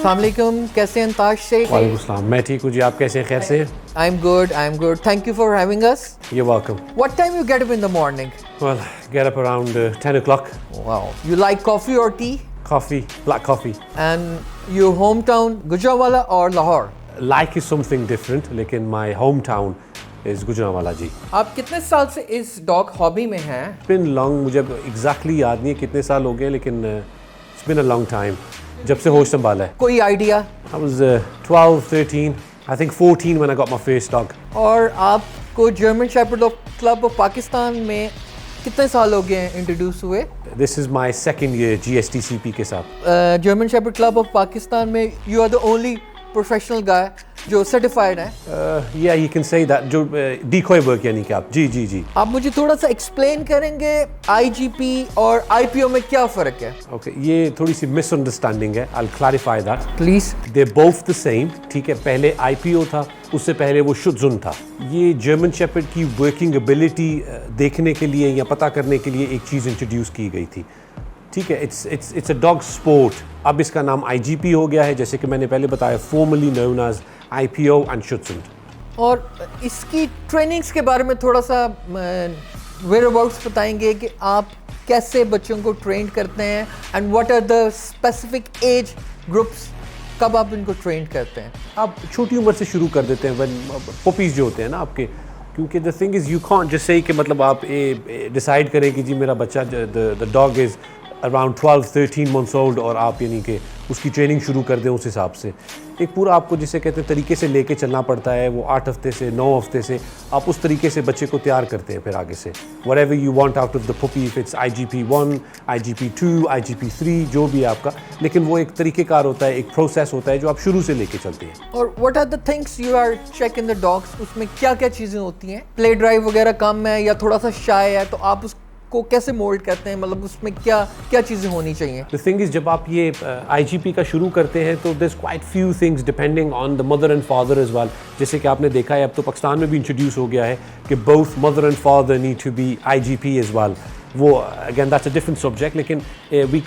अस्सलाम वालेकुम, कैसे हैं ताज से? वालेकुम सलाम, मैं ठीक हूँ जी, आप कैसे हैं? खैर से हैं? I'm good. Thank you for having us. You're welcome. What time you get up in the morning? Well, get up around 10 o'clock. Wow. You like coffee or tea? Coffee, black coffee. And your hometown Gujranwala or Lahore? Like is something different, लेकिन my hometown is Gujranwala जी. आप कितने साल से इस dog hobby में हैं? It's been long, मुझे exactly याद नहीं है कितने साल हो गए, लेकिन it's been a long time. जब से होश संभाला है. कोई idea? I was 12, 13, I think 14 when I got my first dog. और आपको German shepherd club of Pakistan में कितने साल हो गए इंट्रोड्यूस हुए? This is my second year GSTCP के साथ. German shepherd club of Pakistan में you are the only professional guy जो सर्टिफाइड है. Yeah, you can say that. जो decoy work यानी कि आप जी. आप मुझे थोड़ा सा एक्सप्लेन करेंगे IGP और IPO में क्या फ़र्क है? Okay, ये थोड़ी सी मिसअंडरस्टैंडिंग है. I'll clarify that. Please. They're both the same. ठीक है, पहले IPO था, उससे पहले वो शुट्ज़ुन था. ये जर्मन शेफर्ड की वर्किंग एबिलिटी देखने के लिए या पता करने के लिए एक चीज़ इंट्रोड्यूस की गई थी. ठीक है, इट्स अ डॉग स्पोर्ट. अब इसका नाम IGP हो गया है, जैसे कि मैंने पहले बताया, formally known as IPO and Schutzhund. और इसकी ट्रेनिंग्स के बारे में थोड़ा सा वेयरअबाउट्स बताएंगे कि आप कैसे बच्चों को ट्रेन करते हैं and what are the specific age groups, कब आप इनको ट्रेन करते हैं? आप छोटी उम्र से शुरू कर देते हैं, व्हेन पपीज़ जो होते हैं ना आपके, क्योंकि the thing is you can't just say कि मतलब आप डिसाइड करें कि जी मेरा बच्चा the dog is around 12-13 months old और आप यानी कि उसकी ट्रेनिंग शुरू कर दें उस हिसाब से. एक पूरा आपको जिसे कहते हैं तरीके से लेके चलना पड़ता है. वो 8 हफ्ते से 9 हफ्ते से आप उस तरीके से बच्चे को तैयार करते हैं फिर आगे से. Whatever you want out of the puppy, if it's IGP1, IGP2, IGP3, जो भी आपका, लेकिन वो एक तरीक़ेकार होता है, एक प्रोसेस होता है जो आप शुरू से लेके चलते हैं. और what are the things you are check in the dogs? उसमें क्या क्या चीज़ें होती हैं? प्ले ड्राइव वगैरह कम है या थोड़ा सा शाय है, तो आप को कैसे मोल्ड करते हैं? मतलब उसमें क्या चीज़ें होनी चाहिए? The thing is, जब आप ये IGP का शुरू करते हैं तो there's quite few things depending on the mother and father as well. जैसे कि आपने देखा है, अब तो पाकिस्तान में भी इंट्रोड्यूस हो गया है कि both mother and father need to be IGP as well. वो again that's a different subject, लेकिन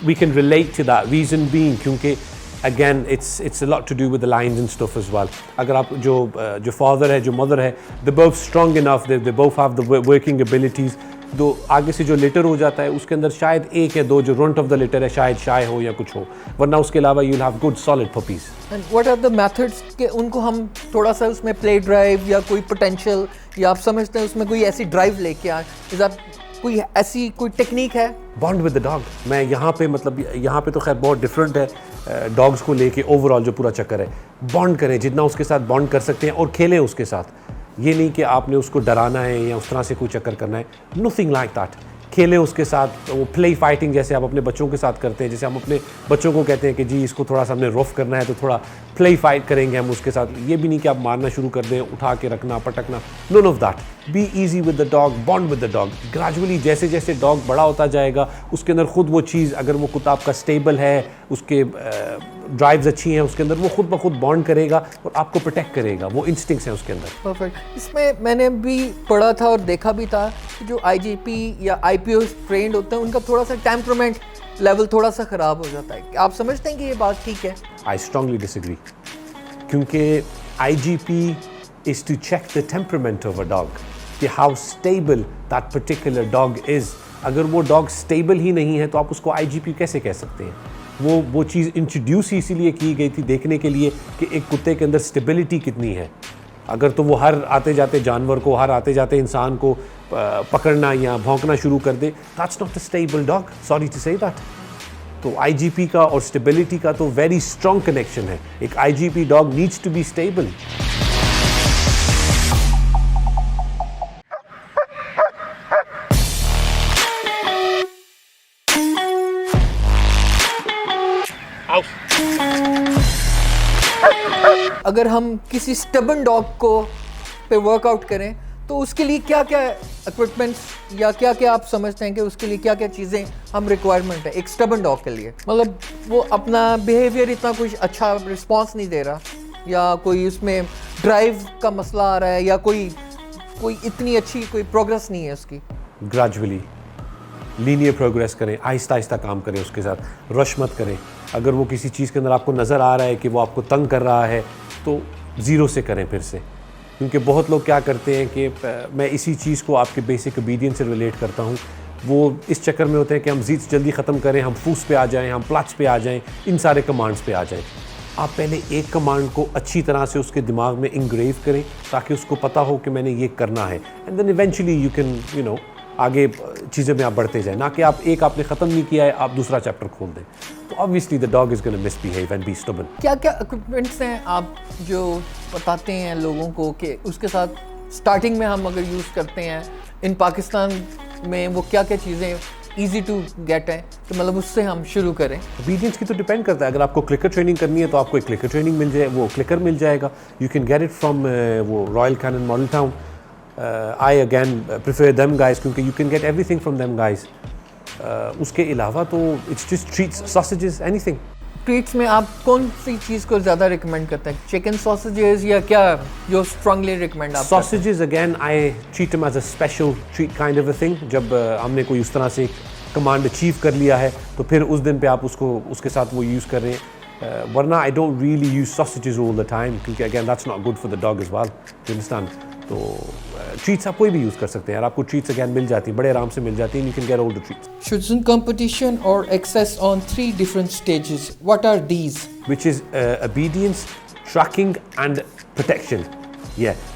we can relate to that. Reason being क्योंकि again it's a lot to do with the lines and stuff as well. अगर आप जो father है, जो mother है, they're both strong enough, they both have the working abilities. दो आगे से जो लिटर हो जाता है उसके अंदर शायद एक या दो जो रंट ऑफ द लिटर है शायद शाय हो या कुछ हो, वरना उसके अलावा you will have good solid puppies. And what are the methods के उनको हम थोड़ा सा उसमें प्ले ड्राइव या कोई पोटेंशियल या आप समझते हैं उसमें कोई ऐसी ड्राइव लेके आए, इज आप कोई ऐसी कोई टेक्निक है? Bond with the dog. मैं यहाँ पे मतलब यहाँ पे तो खैर बहुत डिफरेंट है डॉग्स को लेके. ओवरऑल जो पूरा चक्कर है, बॉन्ड करें जितना उसके साथ बॉन्ड कर सकते हैं और खेलें उसके साथ. ये नहीं कि आपने उसको डराना है या उस तरह से कोई चक्कर करना है. Nothing like that. खेलें उसके साथ. वो प्ले फाइटिंग जैसे आप अपने बच्चों के साथ करते हैं, जैसे हम अपने बच्चों को कहते हैं कि जी इसको थोड़ा सा हमने रफ करना है तो थोड़ा प्ले फाइट करेंगे हम उसके साथ. ये भी नहीं कि आप मारना शुरू कर दें, उठा के रखना, पटकना. None of that. Be easy with the dog, bond with the dog. Gradually जैसे जैसे डॉग बड़ा होता जाएगा उसके अंदर खुद वो चीज़, अगर वो कुत्ता आपका स्टेबल है, उसके ड्राइव्स अच्छी हैं, उसके अंदर वो खुद ब खुद बॉन्ड करेगा और आपको प्रोटेक्ट करेगा. वो इंस्टिंक्ट्स हैं उसके अंदर. परफेक्ट. इसमें मैंने भी पढ़ा था और देखा भी था कि जो IGP या IPO ट्रेंड होते हैं उनका थोड़ा सा टेम्परामेंट लेवल थोड़ा सा ख़राब हो जाता है. आप समझते हैं कि ये बात ठीक है? I strongly disagree. क्योंकि IGP is to check the temperament of a dog, कि how stable that particular dog is. अगर वो डॉग स्टेबल ही नहीं है तो आप उसको IGP कैसे कह सकते हैं? वो चीज़ इंट्रोड्यूस ही इसीलिए की गई थी देखने के लिए कि एक कुत्ते के अंदर स्टेबिलिटी कितनी है. अगर तो वो हर आते जाते जानवर को, हर आते जाते इंसान को पकड़ना या भौंकना शुरू कर दे, that's not a stable dog. Sorry to say that. तो IGP का और स्टेबिलिटी का तो वेरी स्ट्रॉन्ग कनेक्शन है. एक IGP dog needs to be stable. अगर हम किसी स्टबन डॉग को पे वर्कआउट करें तो उसके लिए क्या क्या इक्विपमेंट्स या क्या क्या आप समझते हैं कि उसके लिए क्या क्या चीज़ें हम रिक्वायरमेंट है एक स्टबन डॉग के लिए? मतलब वो अपना बिहेवियर इतना कुछ अच्छा रिस्पॉन्स नहीं दे रहा, या कोई उसमें ड्राइव का मसला आ रहा है, या कोई इतनी अच्छी कोई प्रोग्रेस नहीं है उसकी. ग्रेजुअली लीनियर प्रोग्रेस करें, आहिस्ता आहिस्ता काम करें उसके साथ, रश मत करें. अगर वो किसी चीज़ के अंदर आपको नज़र आ रहा है कि वो आपको तंग कर रहा है तो ज़ीरो से करें फिर से, क्योंकि बहुत लोग क्या करते हैं कि मैं इसी चीज़ को आपके बेसिक ओबीडियंस से रिलेट करता हूँ, वो इस चक्कर में होते हैं कि हम ज़ीट्स जल्दी ख़त्म करें, हम फूस पे आ जाएं, हम प्लच पे आ जाएं, इन सारे कमांड्स पे आ जाएं। आप पहले एक कमांड को अच्छी तरह से उसके दिमाग में इंग्रेव करें ताकि उसको पता हो कि मैंने ये करना है, and then eventually you can आगे चीज़ें में आप बढ़ते जाएं, ना कि आप एक आपने ख़त्म नहीं किया है आप दूसरा चैप्टर खोल दें। तो obviously the dog is gonna misbehave and be stubborn. क्या क्या इक्विपमेंट्स हैं आप जो बताते हैं लोगों को कि उसके साथ स्टार्टिंग में हम अगर यूज़ करते हैं इन पाकिस्तान में, वो क्या क्या चीज़ें ईजी टू गेट है कि मतलब उससे हम शुरू करें? ओबीडियंस की तो डिपेंड करता है। अगर आपको क्लिकर ट्रेनिंग करनी है तो आपको एक क्लिकर ट्रेनिंग मिल जाए, वो क्लिकर मिल जाएगा। You can get it from वो रॉयल कैनन मॉडल टाउन। आई अगैन प्रेफर देम गाइस क्योंकि you can get everything from them guys. उसके अलावा तो it's just treats, sausages, anything. Treats में आप कौन सी चीज़ को ज़्यादा रिकमेंड करते हैं, चिकन सॉसेजेस या क्या जो स्ट्रांगली रिकमेंड आप? Sausages again I treat them as a special treat kind of a thing. जब हमने कोई उस तरह से कमांड अचीव कर लिया है तो फिर उस दिन पे आप उसको उसके साथ वो यूज़ कर रहे हैं, वरना I don't really use sausages all the time क्योंकि again that's not good for the dog as well, you understand. तो ट्रीट्स आप कोई भी यूज़ कर सकते हैं यार, आपको ट्रीट्स अगैन मिल जाती हैं, बड़े आराम से मिल जाती हैं, you can get all the treats. Choosing competition or access on 3 different stages. What are these? Which is obedience, tracking and protection.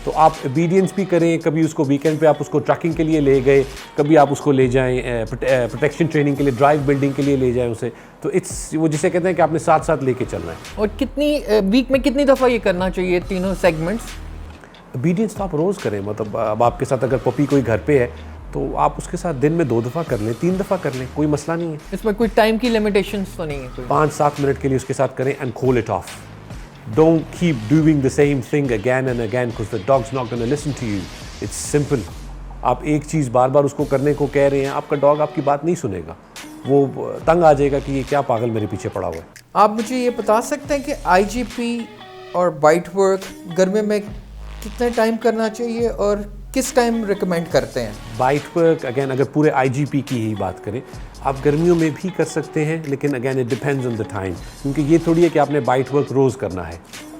तो आप obedience भी करें, कभी उसको वीकेंड पे आप उसको ट्रैकिंग के लिए ले गए, कभी आप उसको ले जाएं प्रोटेक्शन ट्रेनिंग के लिए, ड्राइव बिल्डिंग के लिए ले जाएं उसे, तो इट्स वो जिसे कहते हैं कि आपने साथ साथ लेके चलना है। और कितनी वीक में कितनी दफ़ा ये करना चाहिए तीनों सेगमेंट्स? obedience तो आप रोज़ करें, मतलब अब आपके साथ अगर पपी कोई घर पे है तो आप उसके साथ दिन में 2 दफ़ा कर लें, 3 दफ़ा कर लें, कोई मसला नहीं है। इसमें कोई टाइम की लिमिटेशंस तो नहीं है कोई? 5-7 मिनट के लिए उसके साथ करें and call it of. Don't keep doing the same thing again and again because the dog's not going to listen to you. It's simple. आप एक चीज़ बार बार उसको करने को कह रहे हैं, आपका डॉग आपकी बात नहीं सुनेगा, वो तंग आ जाएगा कि ये क्या पागल मेरे पीछे पड़ा हुआ है। आप मुझे ये बता सकते हैं कि IGP और बाइट वर्क गर्मी में कितने टाइम करना चाहिए और किस टाइम रिकमेंड करते हैं? बाइट वर्क अगेन अगर पूरे IGP की ही बात करें, आप गर्मियों में भी कर सकते हैं, लेकिन again it depends on the time, क्योंकि ये थोड़ी है कि आपने बाइट वर्क रोज़ करना है।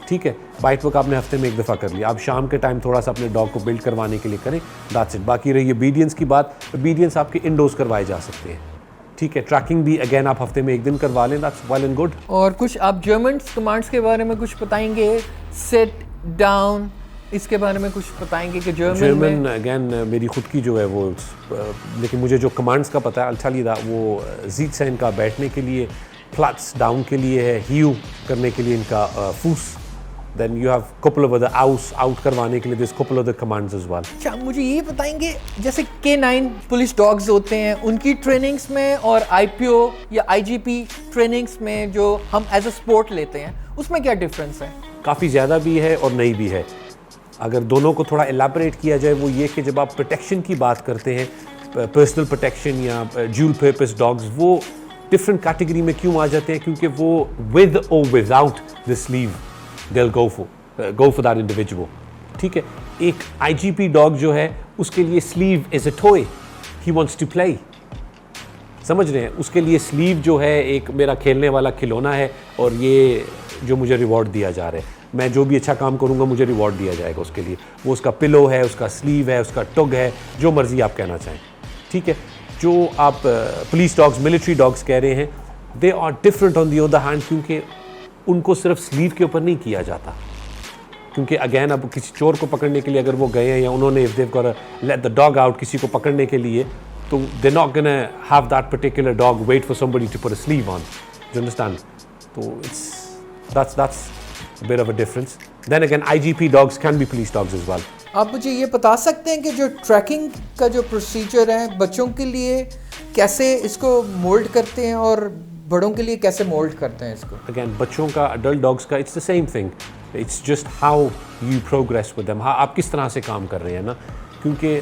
ठीक है, बाइट वर्क आपने हफ्ते में 1 दफ़ा कर लिया, आप शाम के टाइम थोड़ा सा अपने डॉग को बिल्ड करवाने के लिए करें, दैट्स इट। बाकी रही ओबीडियंस की बात, ओबीडियंस आपके इंडोर्स करवाए जा सकते हैं। ठीक है, ट्रैकिंग भी अगेन आप हफ्ते में 1 दिन करवा लें, दैट्स वेल एंड गुड। और कुछ आप जर्मन कमांड्स के बारे में कुछ बताएंगे? सिट डाउन, इसके बारे में कुछ बताएंगे कि जर्मन अगेन मेरी खुद की जो है वो लेकिन मुझे जो कमांड्स का पता है अल्छालीदा, वो जीट्स है इनका बैठने के लिए, फ्लट्स डाउन के लिए है, हीव करने के लिए इनका फूस, then you have couple of other आउस आउट करवाने के लिए this couple of the commands as well. अच्छा, मुझे ये बताएंगे जैसे K9 पुलिस डॉग्स होते हैं उनकी ट्रेनिंग्स में और IPO या IGP ट्रेनिंग्स में जो हम एज अ स्पोर्ट लेते हैं उसमें क्या डिफरेंस है? काफ़ी ज़्यादा भी है और नहीं भी है। अगर दोनों को थोड़ा एलाबोरेट किया जाए वो ये कि जब आप प्रोटेक्शन की बात करते हैं, पर्सनल प्रोटेक्शन या ड्यूल पर्पस डॉग्स, वो डिफरेंट कैटेगरी में क्यों आ जाते हैं? क्योंकि वो विद और without the sleeve they will go for that individual. ठीक है, एक IGP डॉग जो है उसके लिए sleeve is a toy, he wants to play, समझ रहे हैं? उसके लिए स्लीव जो है एक मेरा खेलने वाला खिलौना है और ये जो मुझे रिवॉर्ड दिया जा रहा है, मैं जो भी अच्छा काम करूंगा मुझे रिवॉर्ड दिया जाएगा उसके लिए। वो उसका पिलो है, उसका स्लीव है, उसका टग है, जो मर्जी आप कहना चाहें। ठीक है, जो आप पुलिस डॉग्स, मिलिट्री डॉग्स कह रहे हैं, they are different on the other hand, क्योंकि उनको सिर्फ स्लीव के ऊपर नहीं किया जाता। क्योंकि अगेन अब किसी चोर को पकड़ने के लिए अगर वो गए हैं या उन्होंने if they've got let the dog out किसी को पकड़ने के लिए, तो they not gonna have that particular dog wait for somebody to put a sleeve on, you understand? तो it's that's a bit of a difference. Then again, IGP dogs can be police dogs as well. आप मुझे ये बता सकते हैं कि जो trekking का जो प्रोसीजर है बच्चों के लिए कैसे इसको मोल्ड करते हैं और बड़ों के लिए कैसे मोल्ड करते हैं इसको? Again, बच्चों का, adult dogs का, it's the same thing. It's just how you progress with them. हाँ, आप किस तरह से काम कर रहे हैं ना, क्योंकि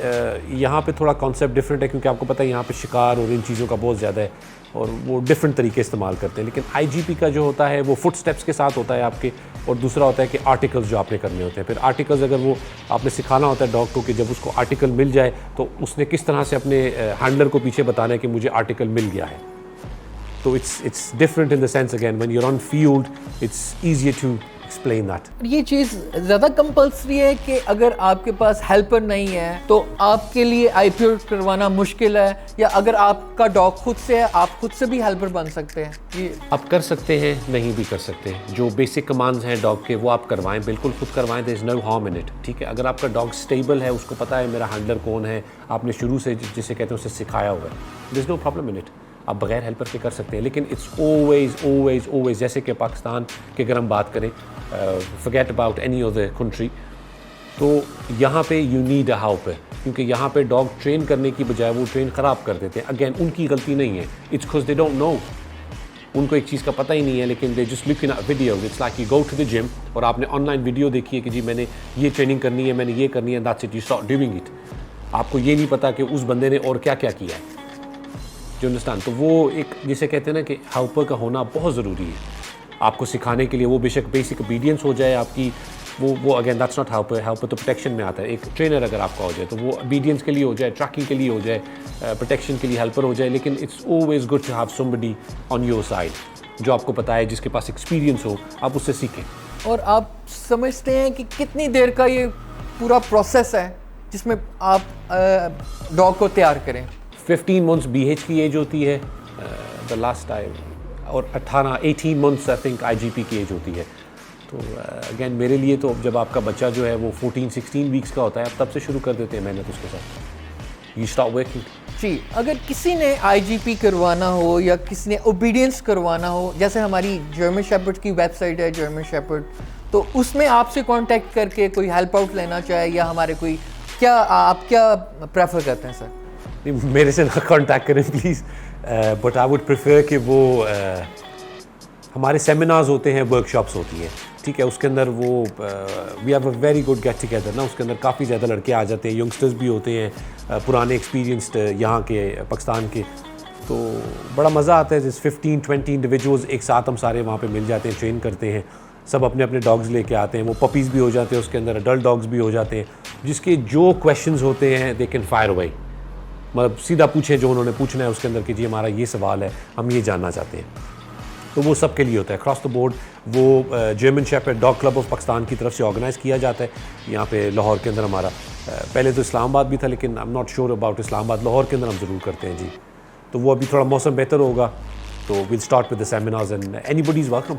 यहाँ पे थोड़ा कॉन्सेप्ट डिफरेंट है, क्योंकि आपको पता है यहाँ पे शिकार और इन चीज़ों का बहुत ज़्यादा है और वो डिफरेंट तरीके इस्तेमाल करते हैं। लेकिन IGP का जो होता है वो फुट स्टेप्स के साथ होता है आपके, और दूसरा होता है कि आर्टिकल्स जो आपने करने होते हैं। फिर आर्टिकल्स अगर वो आपने सिखाना होता है डॉग को कि जब उसको आर्टिकल मिल जाए तो उसने किस तरह से अपने हैंडलर को पीछे बताना है कि मुझे आर्टिकल मिल गया है। तो it's different in the sense again when you're on field it's easier to explain that. ये चीज़ ज़्यादा कंपल्सरी है कि अगर आपके पास हेल्पर नहीं है तो आपके लिए आईपीओ करवाना मुश्किल है, या अगर आपका डॉग खुद से है आप खुद से भी हेल्पर बन सकते हैं? ये आप कर सकते हैं, नहीं भी कर सकते हैं। जो बेसिक कमांड्स हैं डॉग के वो आप करवाएं, बिल्कुल खुद करवाएं, there is no harm in it. ठीक है, अगर आपका डॉग स्टेबल है, उसको पता है मेरा हैंडलर कौन है, आपने शुरू से जिसे कहते हैं उसे सिखाया हुआ है, there is no problem in it. आप बगैर हेल्पर के कर सकते हैं, लेकिन इट्स ऑलवेज जैसे कि पाकिस्तान की अगर हम बात करें, forget about any other country, तो यहाँ पे यू नीड अ हेल्पर, क्योंकि यहाँ पे डॉग ट्रेन करने की बजाय वो ट्रेन ख़राब कर देते हैं। अगेन उनकी गलती नहीं है, it's because they don't know, उनको एक चीज़ का पता ही नहीं है, लेकिन they just look in video. It's like you go to the gym और आपने ऑनलाइन वीडियो देखी है कि जी मैंने ये ट्रेनिंग करनी है, मैंने ये करनी है, that's it, you start doing it. आपको ये नहीं पता कि उस बंदे ने और क्या क्या किया है, जो अंडरस्टैंड। तो वो एक जिसे कहते हैं ना कि हेल्पर का होना बहुत ज़रूरी है आपको सिखाने के लिए। वो बेशक बेसिक ओबीडियंस हो जाए आपकी, वो again that's not helper. Helper तो प्रोटेक्शन में आता है। एक ट्रेनर अगर आपका हो जाए तो वो ओबीडियंस के लिए हो जाए, ट्रैकिंग के लिए हो जाए, प्रोटेक्शन के लिए हेल्पर हो जाए, लेकिन it's always good to have somebody on your side जो आपको पता है, जिसके पास एक्सपीरियंस हो, आप उससे सीखें। और आप समझते हैं कि कितनी देर का ये पूरा प्रोसेस है जिसमें आप डॉग को तैयार करें? 15 मंथ्स BH की एज होती है द लास्ट टाइम, और 18 मंथ्स आई थिंक IGP की एज होती है। तो अगेन मेरे लिए तो जब आपका बच्चा जो है वो 14-16 वीक्स का होता है, आप तब से शुरू कर देते हैं मेहनत उसके साथ। You start working. जी, अगर किसी ने IGP करवाना हो या किसी ने ओबीडियंस करवाना हो, जैसे हमारी जर्मन शेपर्ड की वेबसाइट है जर्मन शेपर्ड, तो उसमें आपसे कांटेक्ट करके कोई हेल्प आउट लेना चाहे या हमारे कोई, क्या आप क्या प्रेफर करते हैं सर? मेरे से ना कांटेक्ट करें please, but I would prefer कि वो हमारे सेमिनार्स होते हैं, वर्कशॉप्स होती हैं, ठीक है, उसके अंदर वो we have a very good get together ना, उसके अंदर काफ़ी ज़्यादा लड़के आ जाते हैं, यंगस्टर्स भी होते हैं, पुराने एक्सपीरियंस्ड यहाँ के पाकिस्तान के, तो बड़ा मज़ा आता है। जिस 15-20 इंडिविजुअल्स एक साथ हम सारे वहाँ पे मिल जाते हैं, ट्रेन करते हैं, सब अपने अपने डॉग्स लेके आते हैं, वो पपीज़ भी हो जाते हैं, उसके अंदर अडल्ट डॉग्स भी हो जाते हैं, जिसके जो क्वेश्चंस होते हैं दे कैन फायर अवे, मतलब सीधा पूछें जो उन्होंने पूछना है उसके अंदर कि जी हमारा ये सवाल है, हम ये जानना चाहते हैं। तो वो सब के लिए होता है क्रॉस द बोर्ड। वो German shepherd dog club of Pakistan की तरफ से ऑर्गेनाइज़ किया जाता है यहाँ पे लाहौर के अंदर हमारा। पहले तो इस्लामाबाद भी था, लेकिन I am not sure about Islamabad. Lahore के अंदर हम ज़रूर करते हैं जी। तो वो अभी थोड़ा मौसम बेहतर होगा तो will start with the seminars and anybody is welcome,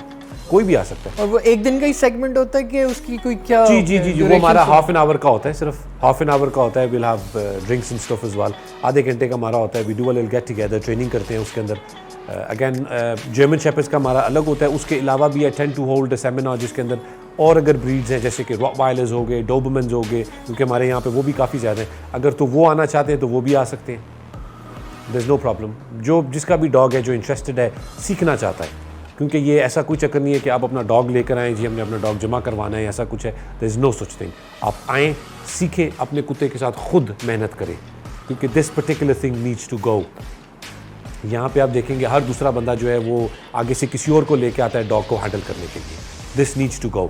कोई भी आ सकता है। और वो एक दिन का ही सेगमेंट होता है कि उसकी कोई क्या? जी वो हमारा हाफ एन आवर का होता है, सिर्फ हाफ एन आवर का होता है। Will have drinks and stuff as well. आधे घंटे का हमारा होता है। We do a little get together, training करते हैं उसके अंदर। अगेन जर्मन शेपर्ड्स का हमारा अलग होता है। उसके अलावा भी I tend to hold a seminar जिसके अंदर और अगर ब्रीड्स हैं जैसे कि रॉटवाइलर्स हो गए, डोबरमैन्स हो गए, क्योंकि हमारे यहाँ पे वो भी काफ़ी ज़्यादा हैं। अगर तो वो आना चाहते हैं तो वो भी आ सकते हैं, देयर इज़ नो प्रॉब्लम। जो जिसका भी डॉग है जो इंटरेस्टेड है, सीखना चाहता है, क्योंकि ये ऐसा कोई चक्कर नहीं है कि आप अपना डॉग लेकर आएँ, जी हमने अपना डॉग जमा करवाना है, ऐसा कुछ है। There is no such thing. आप आएँ, सीखें, अपने कुत्ते के साथ खुद मेहनत करें, क्योंकि this particular thing needs to go. यहाँ पे आप देखेंगे हर दूसरा बंदा जो है वो आगे से किसी और को लेके आता है डॉग को हैंडल करने के लिए। This needs to go.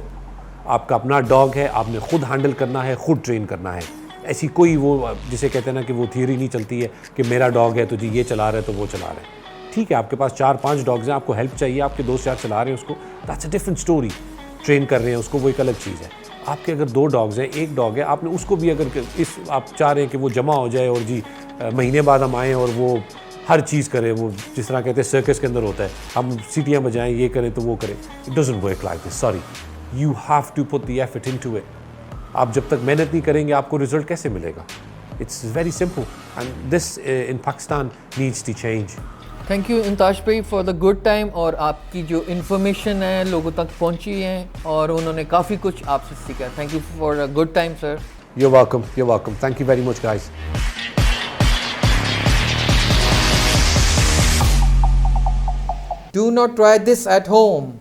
आपका अपना डॉग है, आपने खुद हैंडल करना है, खुद ट्रेन करना है। ऐसी कोई वो जिसे कहते हैं ना कि वो थियरी नहीं चलती है कि मेरा डॉग है तो जी ये चला रहा है तो वो चला रहा है। ठीक है, आपके पास 4-5 डॉग्स हैं, आपको हेल्प चाहिए, आपके दोस्त यार चला रहे हैं उसको, that's a different story. Train कर रहे हैं उसको, वो एक अलग चीज़ है। आपके अगर 2 डॉग्स हैं, एक डॉग है, आपने उसको भी अगर इस आप चाह रहे हैं कि वो जमा हो जाए और जी महीने बाद हम आएँ और वो हर चीज़ करे, वो जिस तरह कहते हैं सर्कस के अंदर होता है, हम सीटियाँ बजाएं, ये करें तो वो करें, it doesn't work like this. Sorry, you have to put the effort into it. आप जब तक मेहनत नहीं करेंगे आपको रिजल्ट कैसे मिलेगा? It's very simple and this in Pakistan needs to change. Thank you Intash भाई फॉर द गुड टाइम, और आपकी जो इन्फॉर्मेशन है लोगों तक पहुंची है और उन्होंने काफ़ी कुछ आपसे सीखा। Thank you for a good time sir. You're welcome. You're welcome. Thank you very much, guys. Do not try this at home.